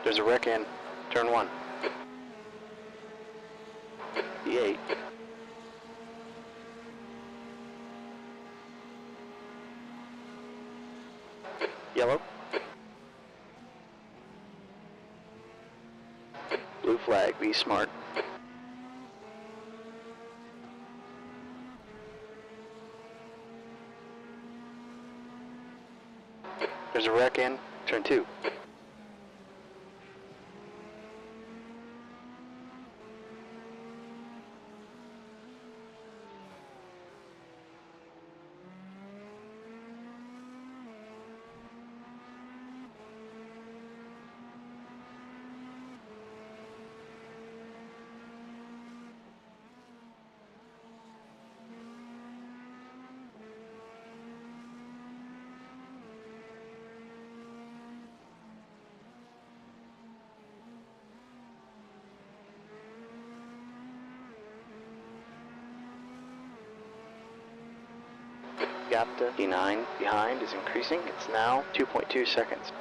There's a wreck in turn 1. E8. Yellow. Blue flag, be smart. There's a wreck in turn 2. Gap to D9 behind is increasing. It's now 2.2 seconds.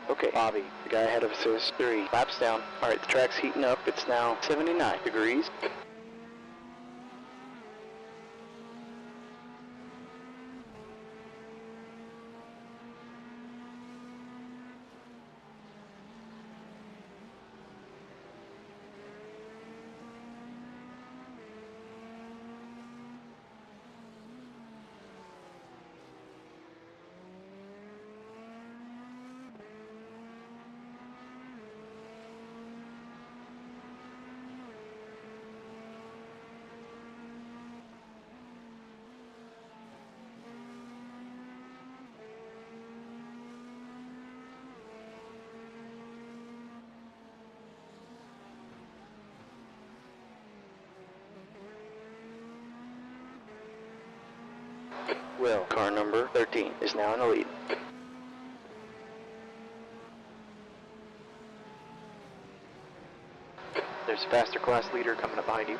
Okay, Bobby, the guy ahead of us is 3 laps down. Alright, the track's heating up. It's now 79 degrees. Will, car number 13, is now in the lead. There's a faster class leader coming up behind you.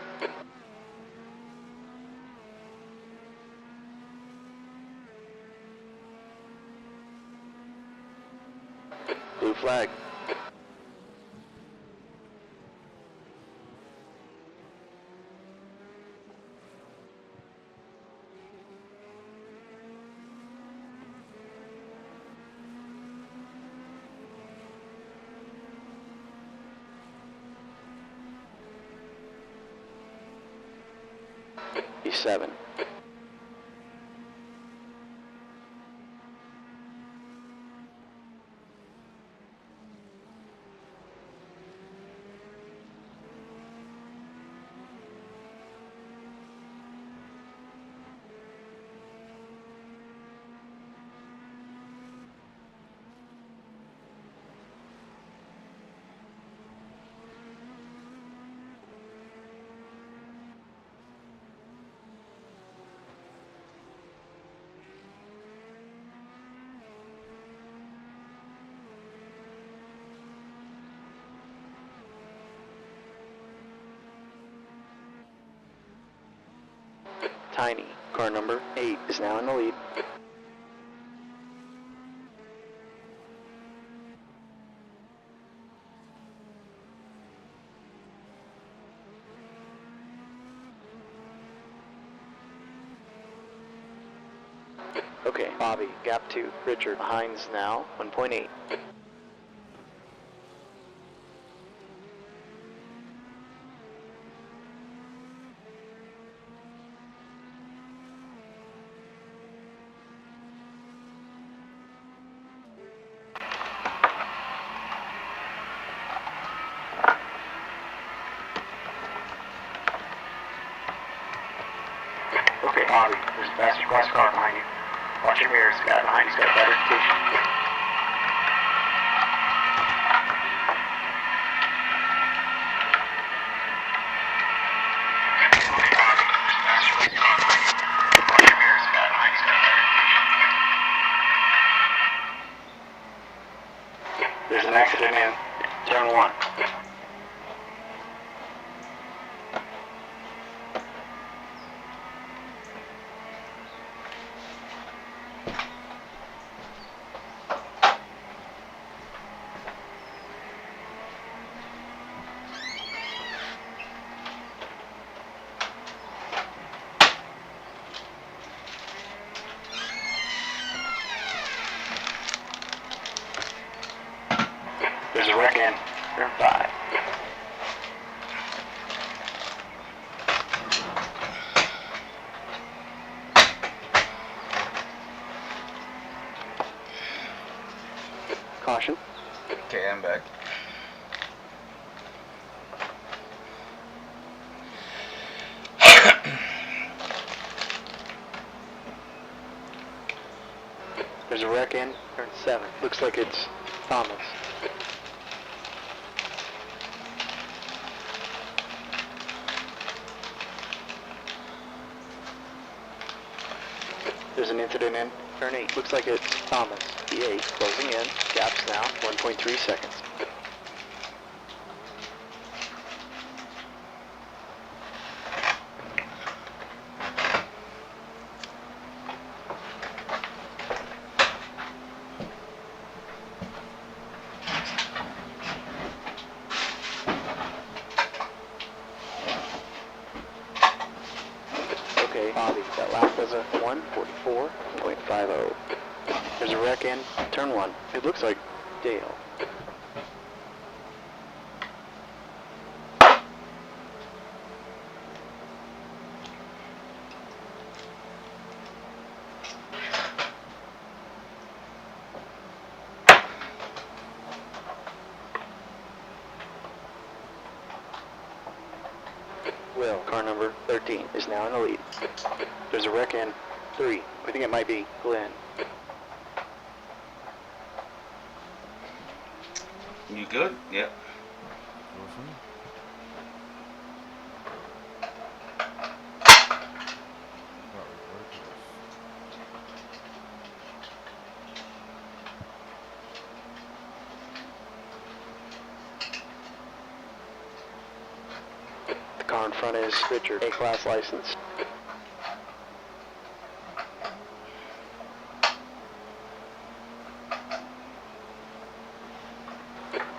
Blue flag. E7. Tiny, car number 8, is now in the lead. Okay, Bobby, gap 2. Richard, Hines now, 1.8. Bobby, there's a faster class car behind you. Watch your mirrors, the guy behind you's got bad reputation. There's an accident in turn 1. There's a wreck in turn 5. Caution. Okay, I'm back. There's a wreck in turn 7. Looks like it's Thomas. There's an incident in turn 8. Looks like it's Thomas. E8 closing in. Gaps now 1.3 seconds. Okay, Bobby, that lap was a 1:44.50. There's a wreck in turn 1. It looks like Dale. Will, car number 13, is now in the lead. There's a wreck in 3. I think it might be Glenn. You good? Yep. The car in front is Richard, A-class license.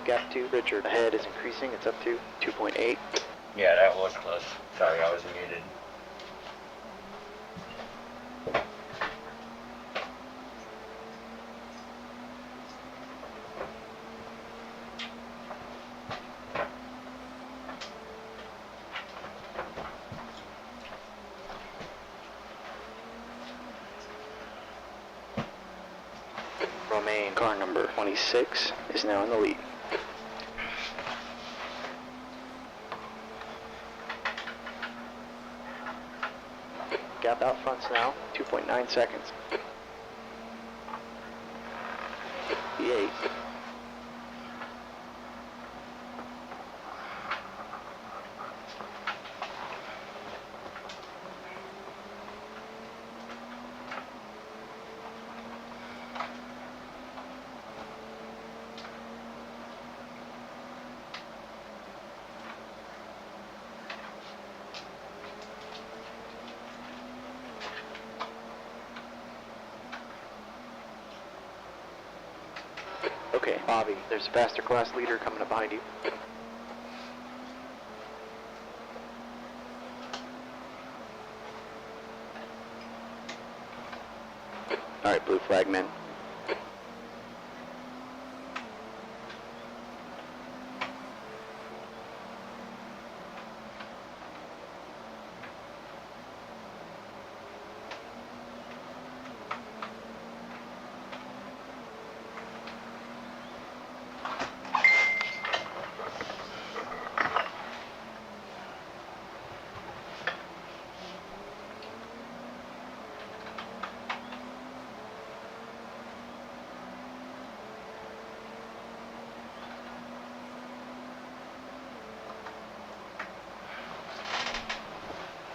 Gap to Richard. Ahead is increasing. It's up to 2.8. Yeah, that was close. Sorry, I was muted. Romaine, car number 26, is now in the lead. Gap out fronts now, 2.9 seconds. E8. Okay, Bobby, there's a faster class leader coming up behind you. Alright, blue flag men.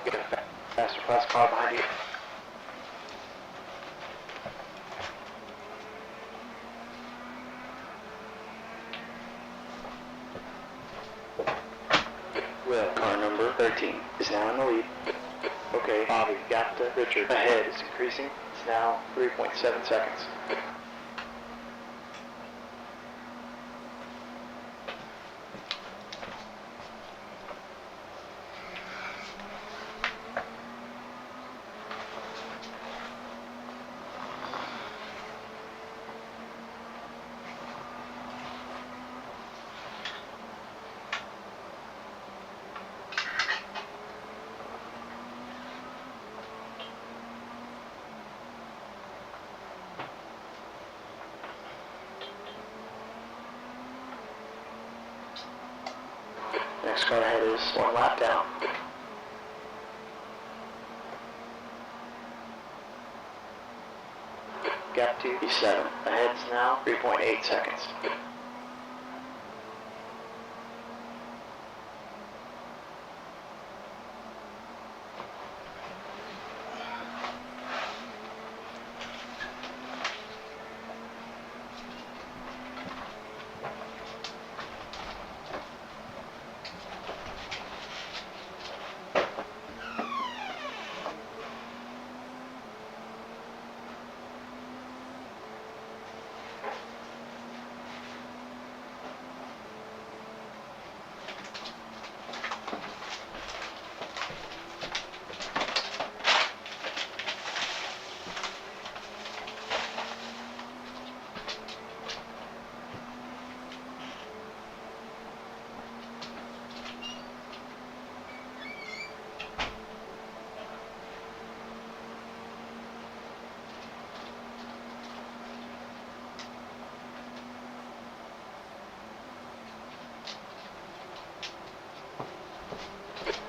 Get a faster plus car behind you. Will, car number 13 is now in the lead. Okay, Bobby, got to Richard. Ahead is increasing. It's now 3.7 seconds. Next car ahead is 1 lap down. Gap to P7. Ahead is now 3.8 seconds.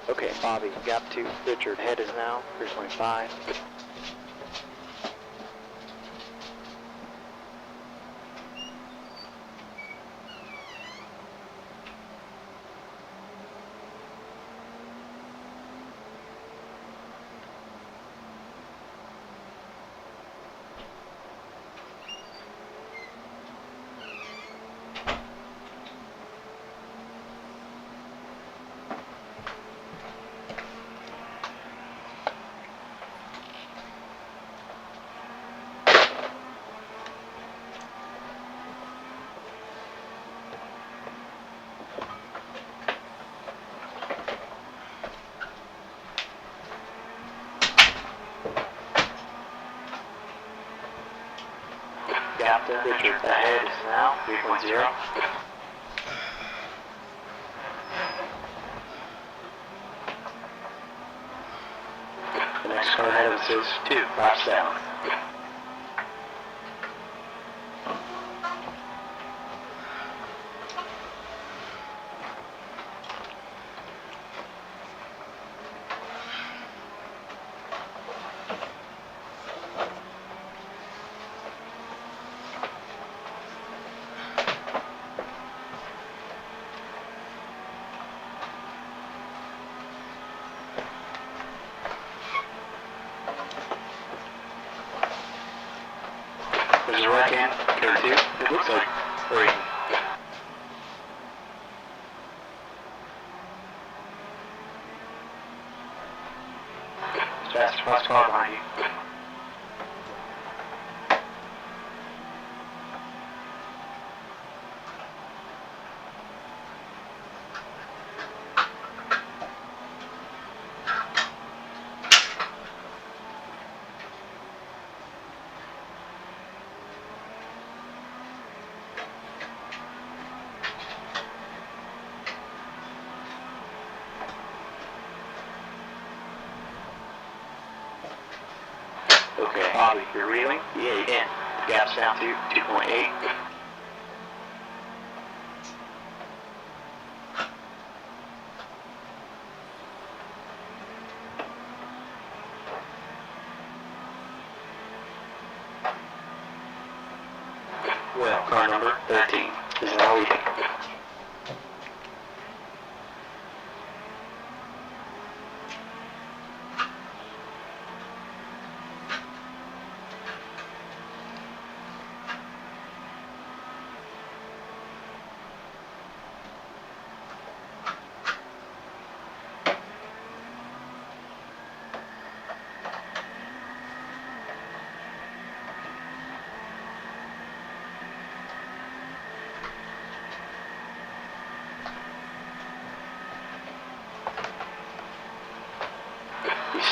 Okay, Bobby, gap to Richard. Head is now 3.5. Gap to Richard. Ahead is now 3.0. The next car ahead of us is 2 laps down. There's a right hand, K2. It looks like 3. Fast cross car behind you. Okay, Bobby, you're reeling. E8 in. Gap's down to 2.8. Well, car number 13 is now leading.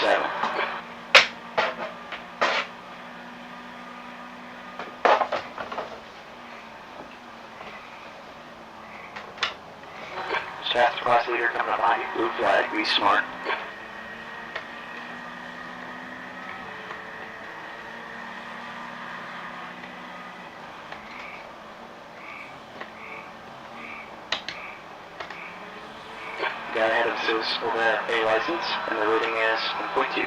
7. Faster class leader coming up behind you. Blue flag, be smart. Guy ahead of us is over at A license, and the rating is 1.2.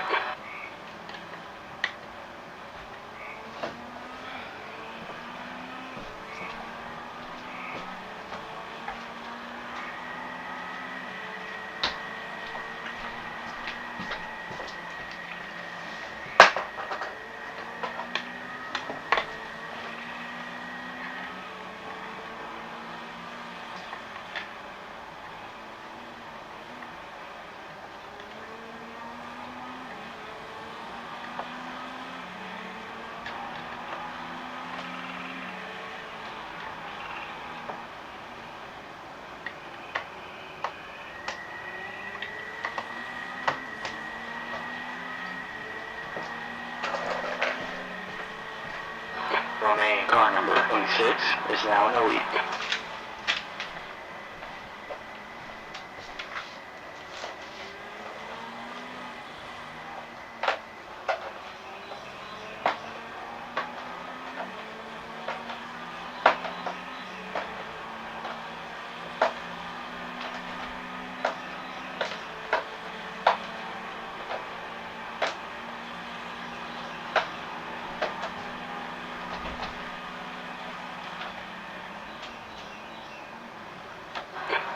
Romain, car number 26, is now in the lead.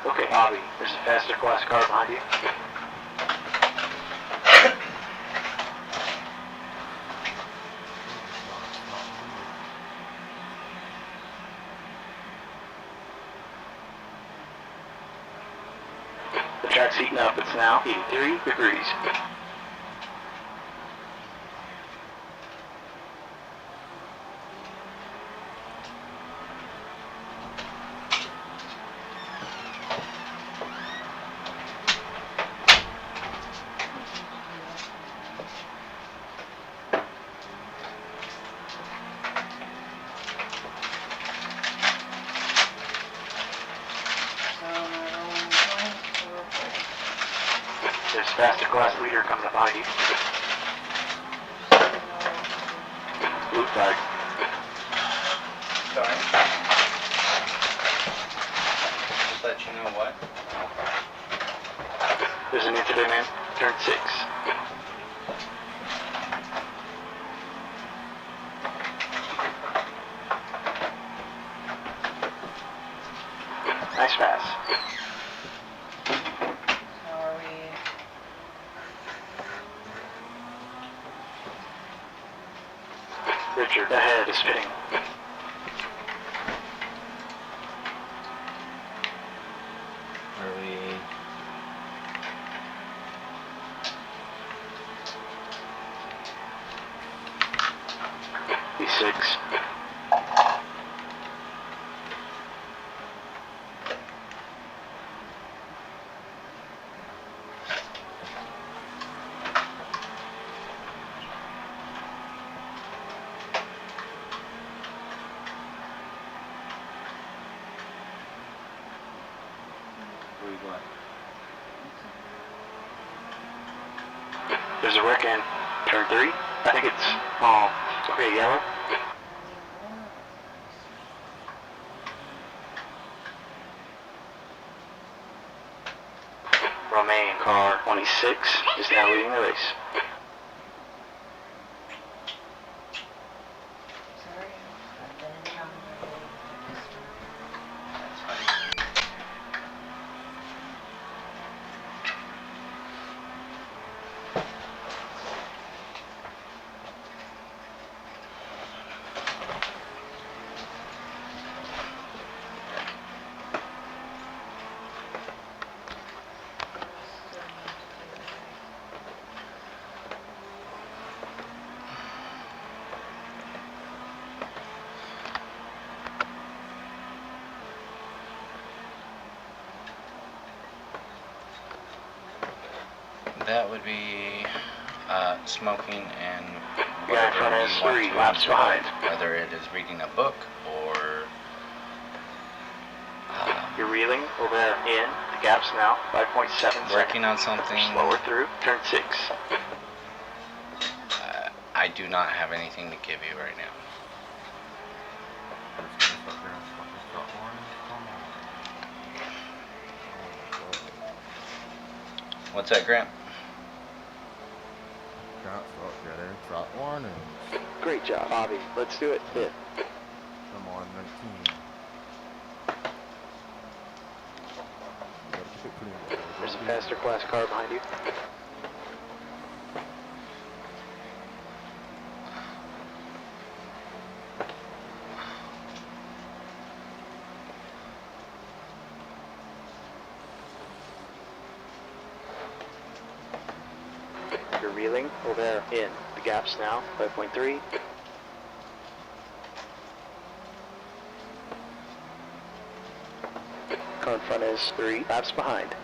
Okay, Bobby, there's a faster class car behind you. The track's heating up. It's now 83 degrees. There's faster class leader coming up behind you. Blue flag. Sorry. Just let you know what? There's an incident in turn 6. Nice pass. How are we? Richard, ahead is spinning. Are we? B6. We what? There's a wreck in turn 3. I think it's, okay, yellow. Romain, car 26, is now leading the race. Sorry, I've been in town this week. That's fine. That would be smoking and Yeah, in front whatever of you us, want 3 to laps input, behind. whether it is reading a book or You're reeling over there. In. The gap's now 5.7 seconds. working on something. Slower through. Turn 6. I do not have anything to give you right now. What's that, Grant? Can't stop getting track warnings. Great job, Bobby. Let's do it. Hit. Come on, 19. Gotta keep it clean. There's a faster class car behind you. You're reeling over there. In. The gap's now 5.3. Car in front is 3 laps behind.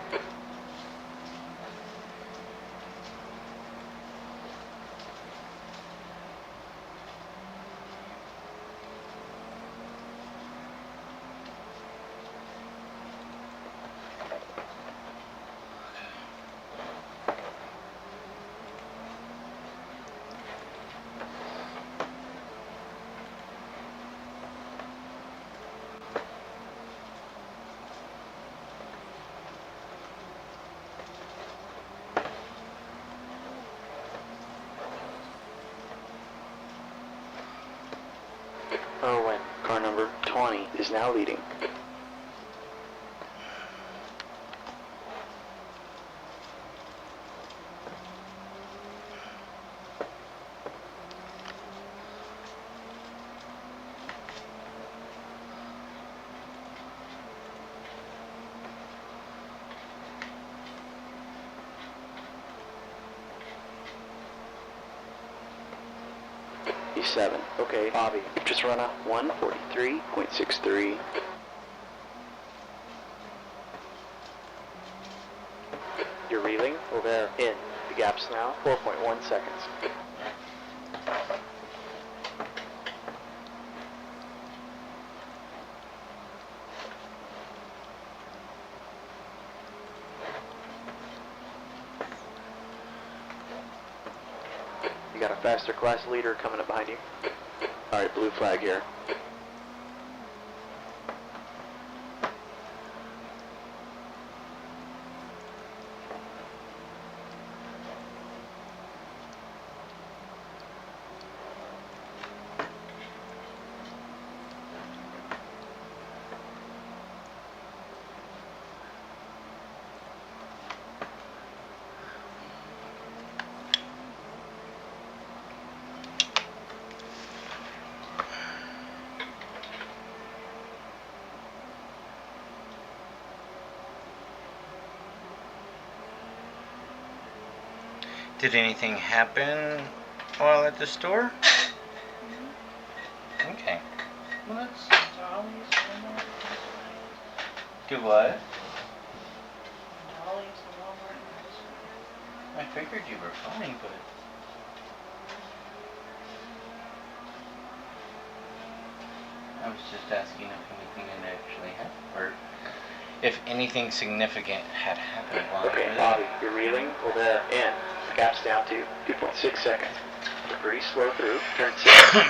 Irwin, car number 20, is now leading. E7. Okay, Bobby, just run a 1:43.63. You're reeling over there. In. The gap's now 4.1 seconds. You got a faster class leader coming up behind you. Alright, blue flag here. Did anything happen while at the store? Okay. Well, that's Dolly's Walmart. Do what? Dolly's Walmart. I figured you were fine, but... I was just asking if anything had actually happened, or if anything significant had happened while Okay, you were Bobby, there. you're reeling over there. In. The gap's down to 2.6 seconds. You're pretty slow through. Turn 6.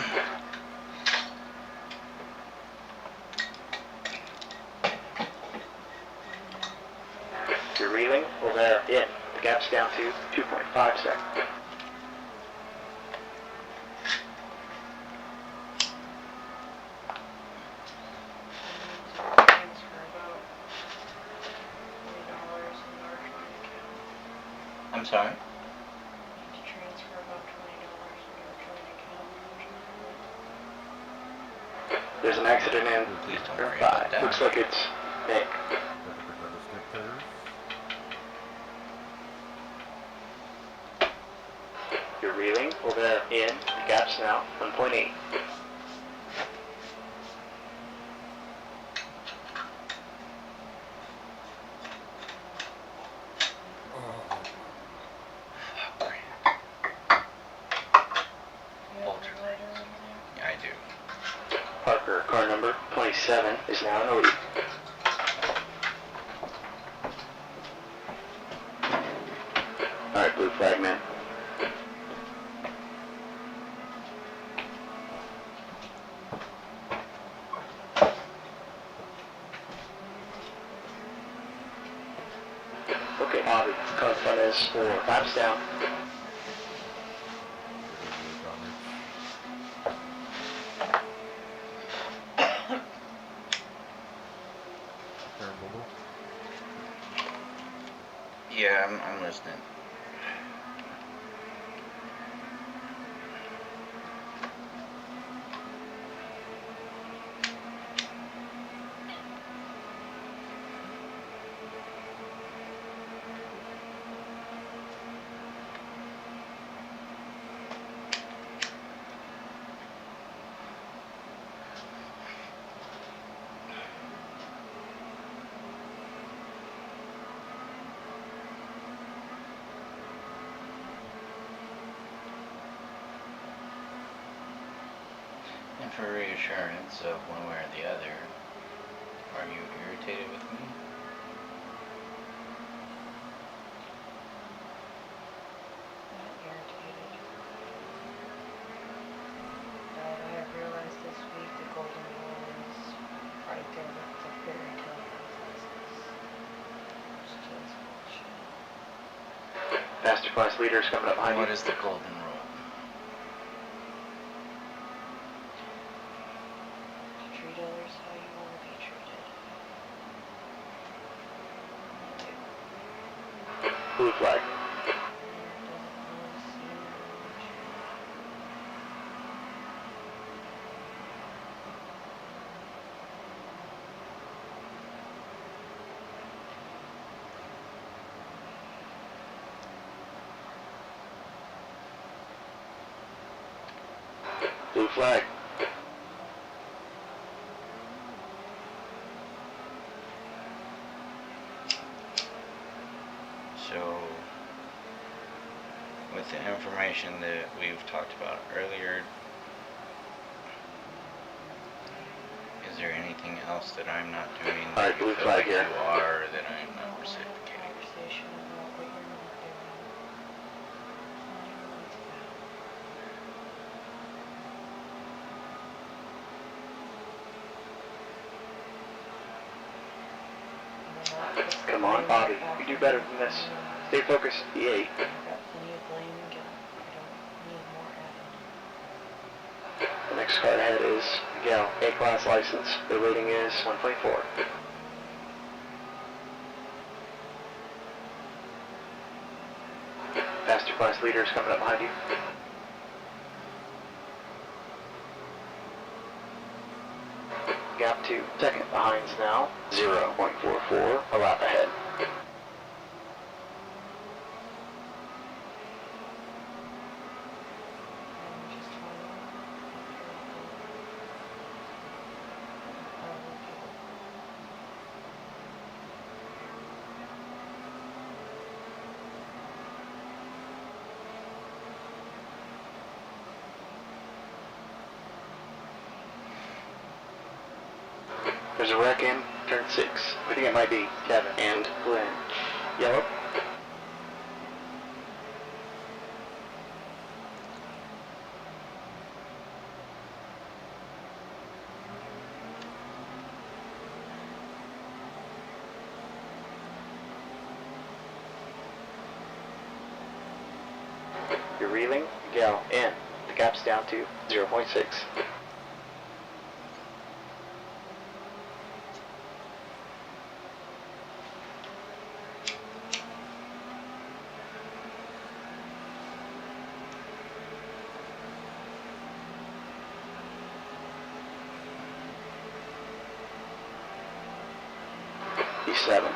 You're reeling over there. In. The gap's down to 2.5 seconds. Transfer about $20 in our joint account. I'm sorry? Need to transfer about $20 into our joint account. There's an accident in Please don't turn worry 5. about that. Looks like it's Nick. Gotta pick up the stickers. You're reeling over there. In. The gap's now 1.8. Oh, Oh, crap. is now in the lead. Alright, blue flag, man. Okay, Bobby, car in front is 4 laps down. Turn bubble. Yeah, I'm listening. And for reassurance of one way or the other, are you irritated with me? Not irritated. But I have realized this week the golden rule is right there with the fairy tale princesses. Which is bullshit. Master class leaders coming up behind What you. is the golden rule? To treat others how you want to be treated. Blue flag. Blue flag. So, with the information that we've talked about earlier, is there anything else that I'm not doing All that right, you blue feel flag like here. you are, or that I'm not reciprocating? Conversation about what you're not doing. Not even what it's about. Come on, Bobby. You do better than this. Stay focused. E8. I've got plenty of blame and guilt. I don't need more added. The next car ahead is Miguel, A-class license. The rating is 1.4. Master class leaders coming up behind you. Gap 2. Second behind's now 0.44. A lap ahead. I'm just trying to There's a wreck in turn 6. I think it might be Kevin and Glenn. Yellow. You're reeling, Miguel, in. The gap's down to 0.6. E7.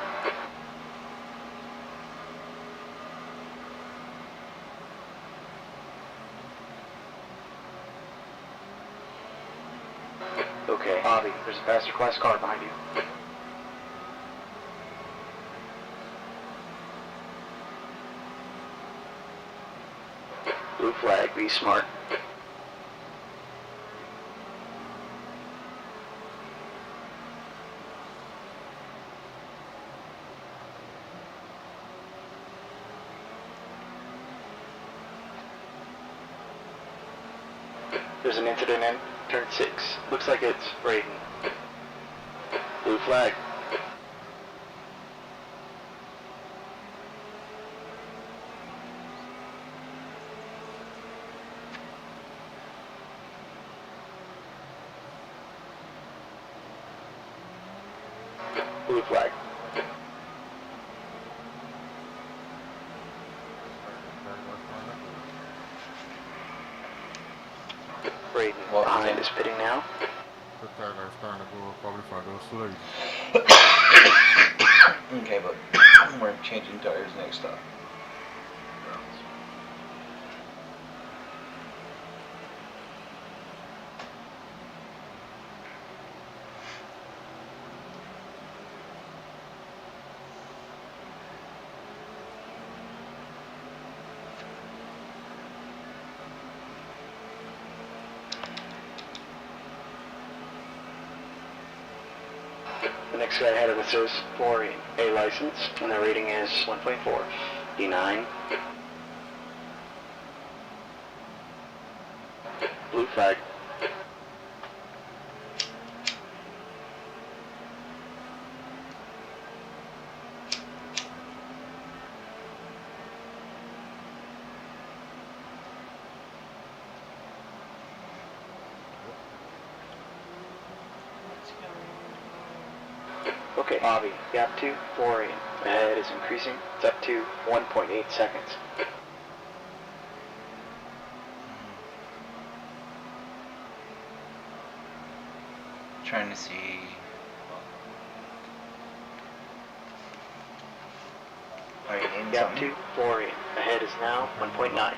Okay, Bobby, there's a faster class car behind you. Blue flag, be smart. There's an incident in turn 6. Looks like it's Braden. Blue flag. Blue flag. Braden What was behind that? is pitting now. The tag are starting to go probably find us late. Okay, but we're changing tires next stop. The next guy ahead of us is Florian, A license, and the rating is 1.4. D9. Blue flag. What's going on? Okay, Bobby, gap 2, Florian. Ahead is increasing. It's up to 1.8 seconds. Trying to see. Are you in Gap something? 2, Florian. Ahead is now 1.9.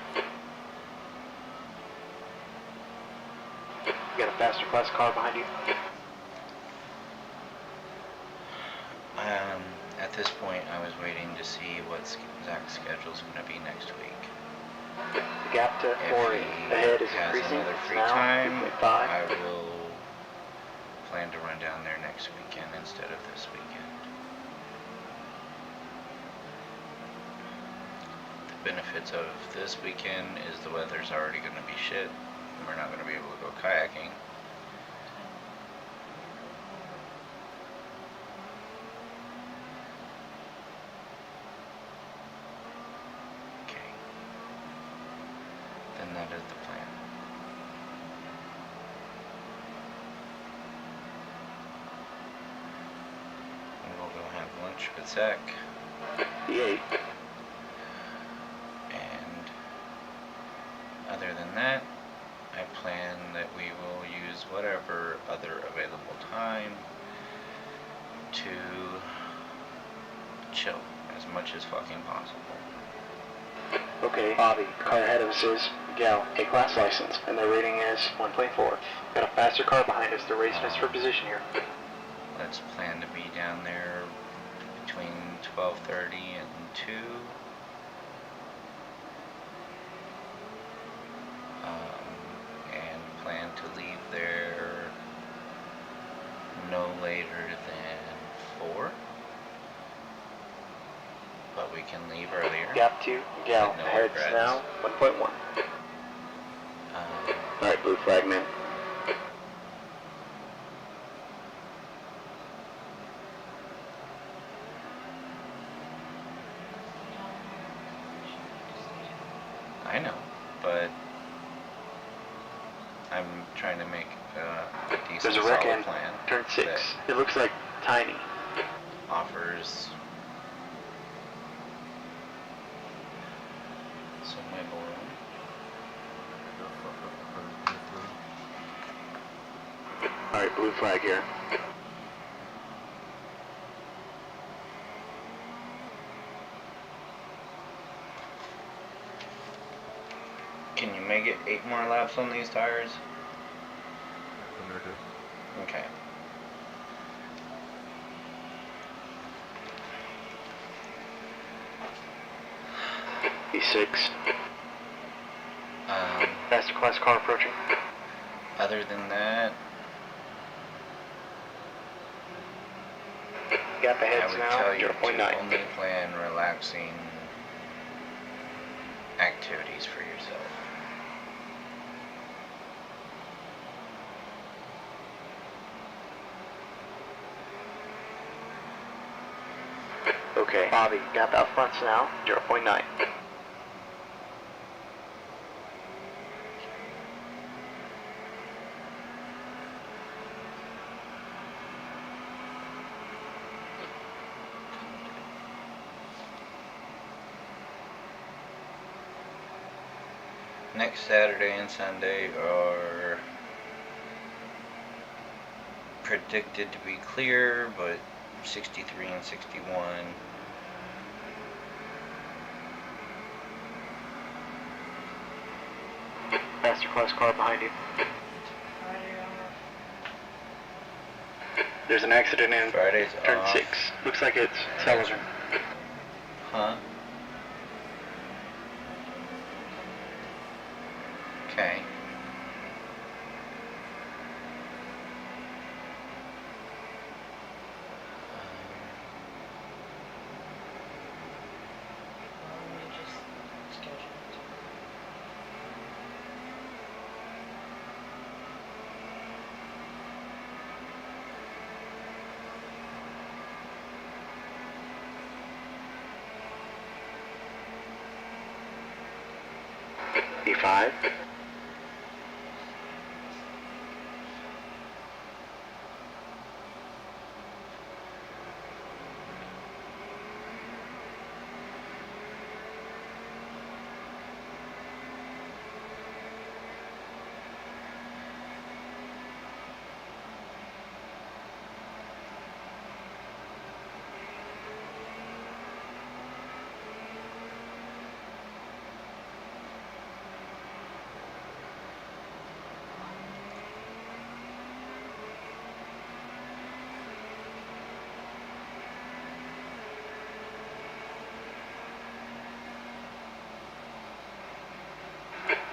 You got a faster class car behind you. At this point, I was waiting to see what Zach's schedule's going to be next week. The gap to If Florian. he Ahead is has increasing. another It's free now time, 2.5. I will plan to run down there next weekend instead of this weekend. The benefits of this weekend is the weather's already going to be shit, and we're not going to be able to go kayaking. Okay. Then that is the plan. And we'll go have lunch with Zach. D8. And other than that, I plan that we will use whatever other available time to chill as much as fucking possible. Okay, Bobby, car ahead of us is Miguel, A-class license, and the rating is 1.4. Got a faster car behind us. They're racing us for position here. Let's plan to be down there between 12:30 and 2. And plan to leave there no later than 4. But we can leave earlier. Gap 2, Miguel, No ahead's regrets. now 1.1. Alright, blue flag, man. I know, but I'm trying to make a decent There's a wreck solid in plan turn 6. that It looks like Tiny. offers some wiggle room. Alright, blue flag here. Can you make it 8 more laps on these tires? Okay. E6. Faster class car approaching. Other than that, Gap I ahead's would now tell you 0.9. to only plan relaxing activities for yourself. Okay, Bobby, gap out fronts now, 0.9. Next Saturday and Sunday are predicted to be clear, but 63 and 61. Faster class car behind you. Friday off. There's an accident in Friday's turn off. 6. Looks like it's Sullivan. Huh? Okay. Well, let me just schedule it. B5.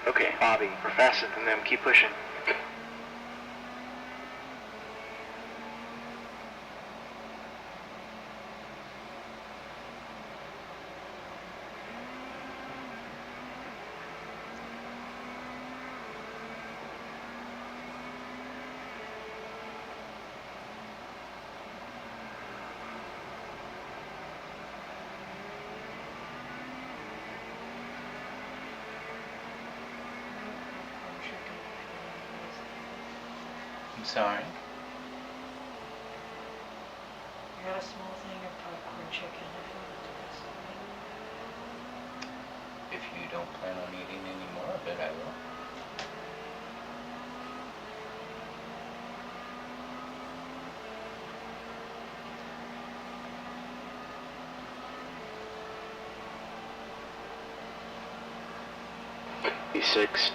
Okay, Bobby, we're faster than them. Keep pushing. I'm sorry. I got a small thing of popcorn chicken if you want to do something. If you don't plan on eating any more of it, I will. B6.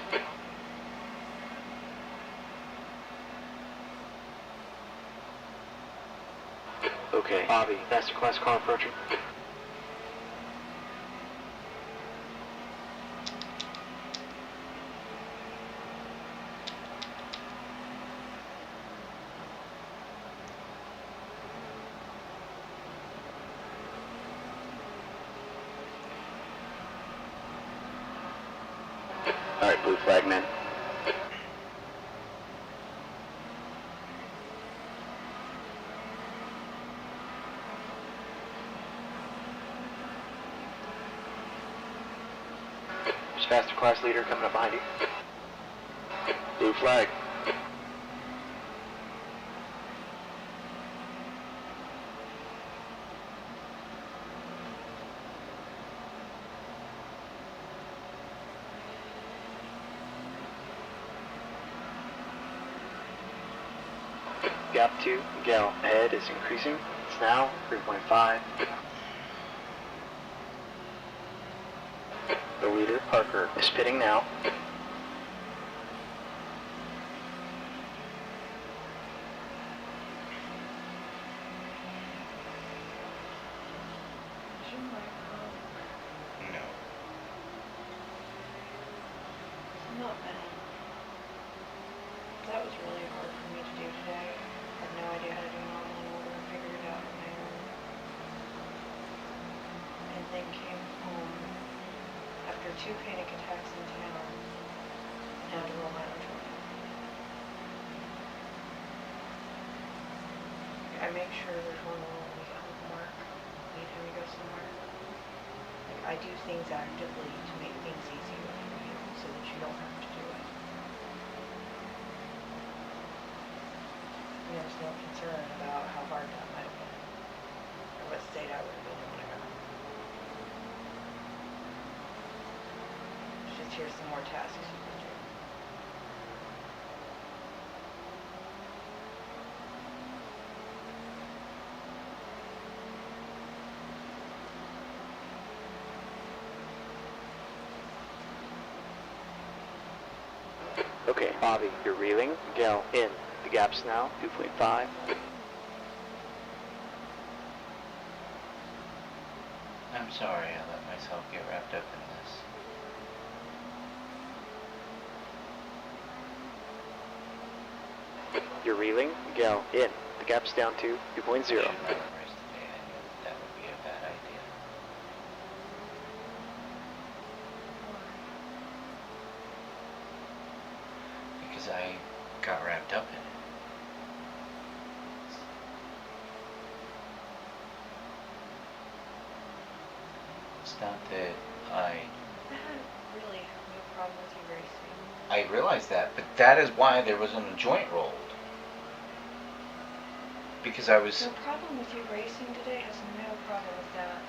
Okay, Bobby, faster class car approaching. Alright, blue flag men. There's faster class leader coming up behind you. Blue flag. Gap 2, Miguel, ahead is increasing. It's now 3.5. The leader, Parker, is pitting now. Is your mic on? No. It's not bad. That was really hard for me to do today. I had no idea how to do normal in order and figured it out on my own. And then came home after 2 panic attacks in town and had to roll my own truck. I make sure there's one rule when we get home from work. Anytime you go somewhere. Like, I do things actively to make things easier for you so that you don't have to do it. There's no concern about how hard that might have been, or what state I would have been in when I got home. It's just here's some more tasks you can do. Okay, Bobby, you're reeling. Miguel, in. The gap's now 2.5. I'm sorry I let myself get wrapped up in this. You're reeling. Miguel, in. The gap's down to 2.0. I should memorize today. I knew that would be a bad idea. Because I got wrapped up in it. It's not that I really have no problem with you racing. I realize that, but that is why there wasn't a joint rolled. Because I was... No problem with you racing today, has no problem with that.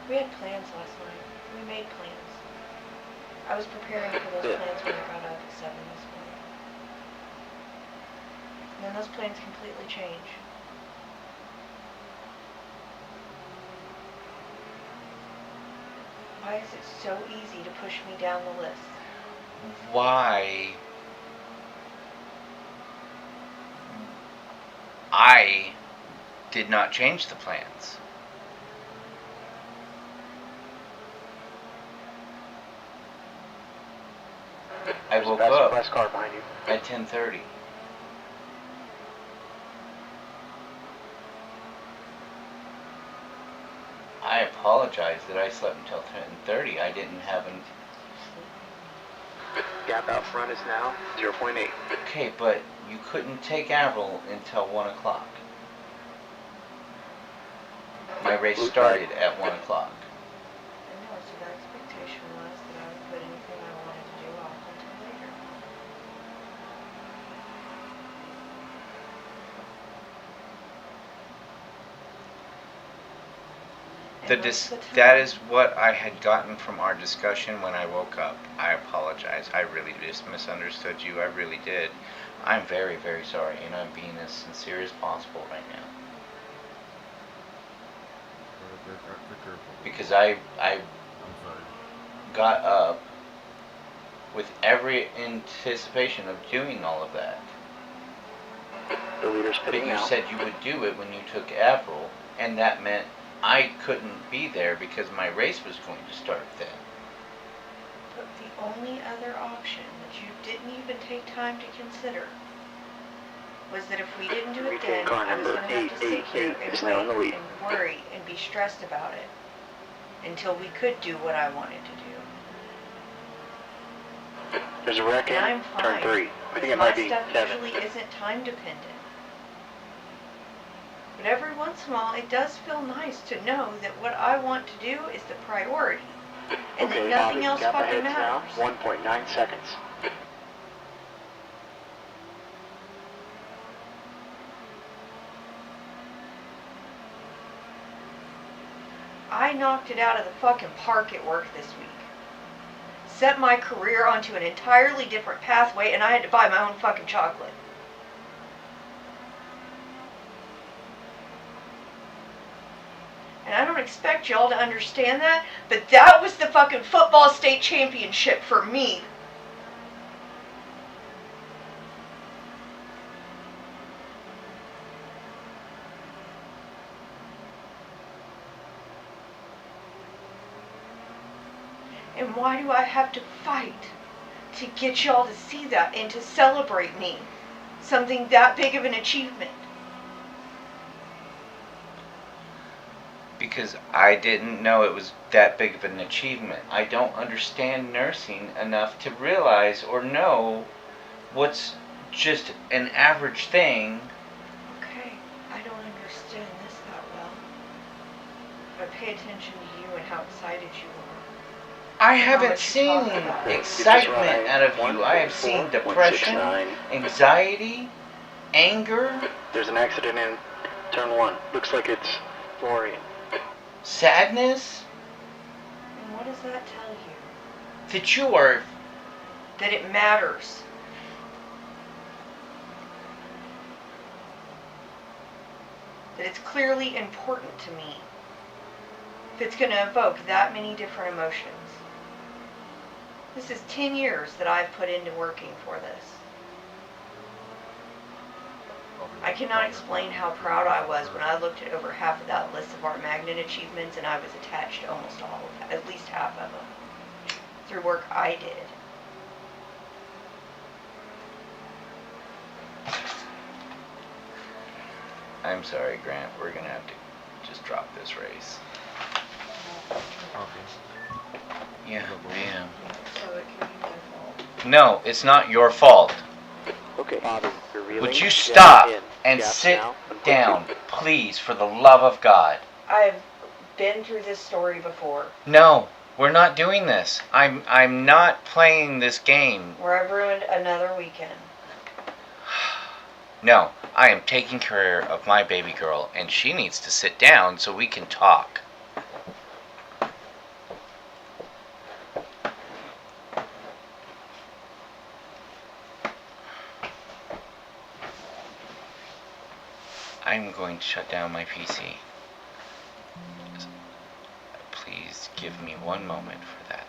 We had plans last night. We made plans. I was preparing for those plans when I got up at 7 this morning. And then those plans completely change. Why is it so easy to push me down the list? Why I did not change the plans. I woke That's up the last car behind you. at 10:30. I apologize that I slept until 10:30. I didn't have an... Gap out front is now 0.8. Okay, but you couldn't take Avril until 1 o'clock. My race started at 1 o'clock. I know, so the expectation was that I would put anything I wanted to do off until later. And most of the That time- is what I had gotten from our discussion when I woke up. I apologize. I really just misunderstood you. I really did. I'm very, very sorry, and I'm being as sincere as possible right now. Be careful. Because I I'm sorry. got up with every anticipation of doing all of that. The leader's But pitting you now. said you would do it when you took Avril, and that meant I couldn't be there because my race was going to start then. But the only other option that you didn't even take time to consider was that if we didn't do it Retain then, car I was number going to have to sit here 888 and is now in the wait lead. and worry and be stressed about it until we could do what I wanted to do. There's a wreck in And I'm turn fine. 3. I think it My might be stuff Kevin. usually isn't time dependent. But every once in a while, it does feel nice to know that what I want to do is the priority. And Okay, that nothing Bobby, else gap fucking ahead's now matters. 1.9 seconds. I knocked it out of the fucking park at work this week. Set my career onto an entirely different pathway, and I had to buy my own fucking chocolate. And I don't expect y'all to understand that, but that was the fucking football state championship for me. And why do I have to fight to get y'all to see that and to celebrate me? Something that big of an achievement. Because I didn't know it was that big of an achievement. I don't understand nursing enough to realize or know what's just an average thing. Okay, I don't understand this that well. I pay attention to you and how excited you are. I How haven't much you seen talk about it. excitement out of you. I have seen depression, 169. anxiety, anger, There's an accident in turn 1. Looks like it's Florian. sadness, And what does that tell you? that you are. That it matters. That it's clearly important to me. If it's going to evoke that many different emotions. This is 10 years that I've put into working for this. I cannot explain how proud I was when I looked at over half of that list of our magnet achievements and I was attached to almost all of them, at least half of them, through work I did. I'm sorry, Grant. We're gonna have to just drop this race. Okay. Yeah, ma'am. So it can be my fault. No, it's not your fault. Okay, Bobby, revealing. Would you Gas stop in. and Gas sit now. down, please, for the love of God? I've been through this story before, No, we're not doing this. I'm not playing this game. where I've ruined another weekend. No, I am taking care of my baby girl, and she needs to sit down so we can talk. I'm going to shut down my PC. Please give me one moment for that.